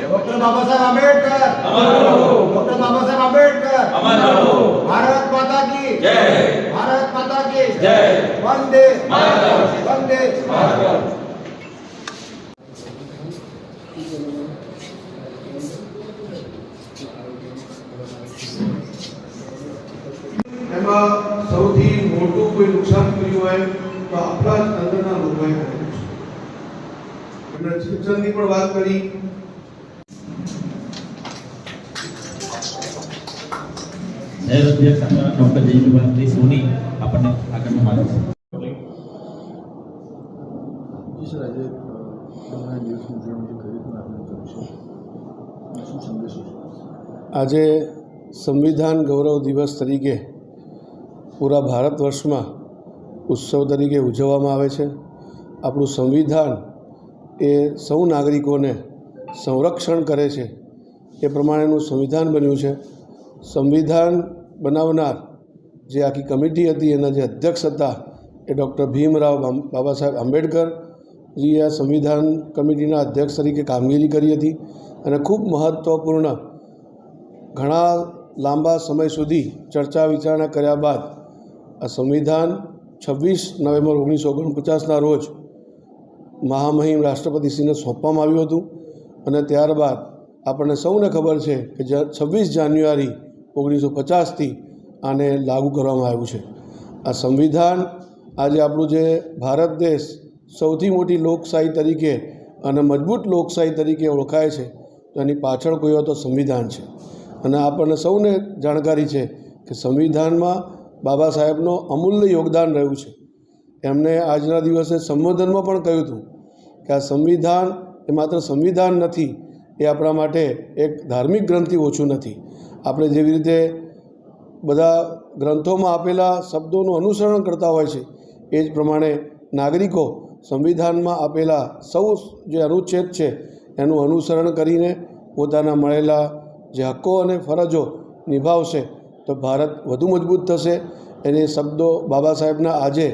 Doctor Baba Saheb Ambedkar doctor Baba Saheb Ambedkar Bharat माता की जय भारत माता की जय वंदे मातरम वंदे मातरम। એમાં સૌથી મોટું કોઈ નુકસાન કર્યું હોય તો આપણા જ અંદરના લોકોએ કર્યું છે। એમણે શિક્ષણની પણ વાત કરી। ડોક્ટર જયંતિભાઈ સોની આપણને આગળનું માર્ગદર્શન। આજે સંવિધાન ગૌરવ દિવસ તરીકે પૂરા ભારત વર્ષમાં ઉત્સવ તરીકે ઉજવવામાં આવે છે। આપણું સંવિધાન એ સૌ નાગરિકોને સંરક્ષણ કરે છે એ પ્રમાણેનું સંવિધાન બન્યું છે। સંવિધાન બનાવનાર જે આખી કમિટી હતી એના જે અધ્યક્ષ હતા એ ડૉક્ટર ભીમરાવ બાબા સાહેબ આંબેડકરજીએ આ સંવિધાન કમિટીના અધ્યક્ષ તરીકે કામગીરી કરી હતી અને ખૂબ મહત્ત્વપૂર્ણ ઘણા લાંબા સમય સુધી ચર્ચા વિચારણા કર્યા બાદ આ સંવિધાન 26 નવેમ્બર 1949ના રોજ મહામહિમ રાષ્ટ્રપતિશ્રીને સોંપવામાં આવ્યું હતું અને ત્યારબાદ આપણને સૌને ખબર છે કે 26 જાન્યુઆરી 1950થી આને લાગુ કરવામાં આવ્યું છે। આ સંવિધાન આજે આપણું જે ભારત દેશ સૌથી મોટી લોકશાહી તરીકે અને મજબૂત લોકશાહી તરીકે ઓળખાય છે તો એની પાછળ કોઈ હોય તો સંવિધાન છે અને આપણને સૌને જાણકારી છે કે સંવિધાનમાં બાબા સાહેબનો અમૂલ્ય યોગદાન રહ્યું છે। એમણે આજના દિવસે સંબોધનમાં પણ કહ્યું હતું કે આ સંવિધાન એ માત્ર સંવિધાન નથી, એ આપણા માટે એક ધાર્મિક ગ્રંથથી ઓછું નથી। આપણે જેવી રીતે બધા ગ્રંથોમાં આપેલા શબ્દોનું અનુસરણ કરતા હોય છે એ જ પ્રમાણે નાગરિકો સંવિધાનમાં આપેલા સૌ જે અનુચ્છેદ છે એનું અનુસરણ કરીને પોતાના મળેલા જે હક્કો અને ફરજો નિભાવશે તો ભારત વધુ મજબૂત થશે। એને શબ્દો બાબા સાહેબના આજે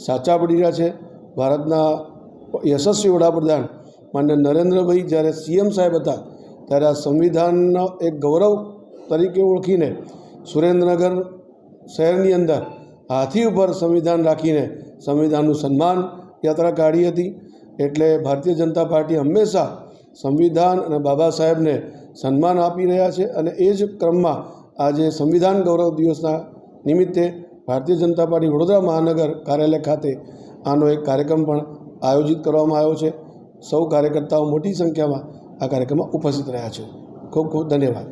સાચા પડી રહ્યા છે। ભારતના યશસ્વી વડાપ્રધાન માન્ય નરેન્દ્રભાઈ જ્યારે CM સાહેબ હતા ત્યારે આ સંવિધાનનો એક ગૌરવ તરીકે ઓળખીને સુરેન્દ્રનગર શહેરની અંદર હાથી ઉપર સંવિધાન રાખીને સંવિધાનનું સન્માન યાત્રા કાઢી હતી। એટલે ભારતીય જનતા પાર્ટી હંમેશા સંવિધાન અને બાબા સાહેબને સન્માન આપી રહ્યા છે અને એ જ ક્રમમાં આજે સંવિધાન ગૌરવ દિવસના નિમિત્તે ભારતીય જનતા પાર્ટી વડોદરા મહાનગર કાર્યાલય ખાતે આનો એક કાર્યક્રમ પણ આયોજિત કરવામાં આવ્યો છે। સૌ કાર્યકર્તાઓ મોટી સંખ્યામાં આ કાર્યક્રમમાં ઉપસ્થિત રહ્યા છે। ખૂબ ખૂબ ધન્યવાદ।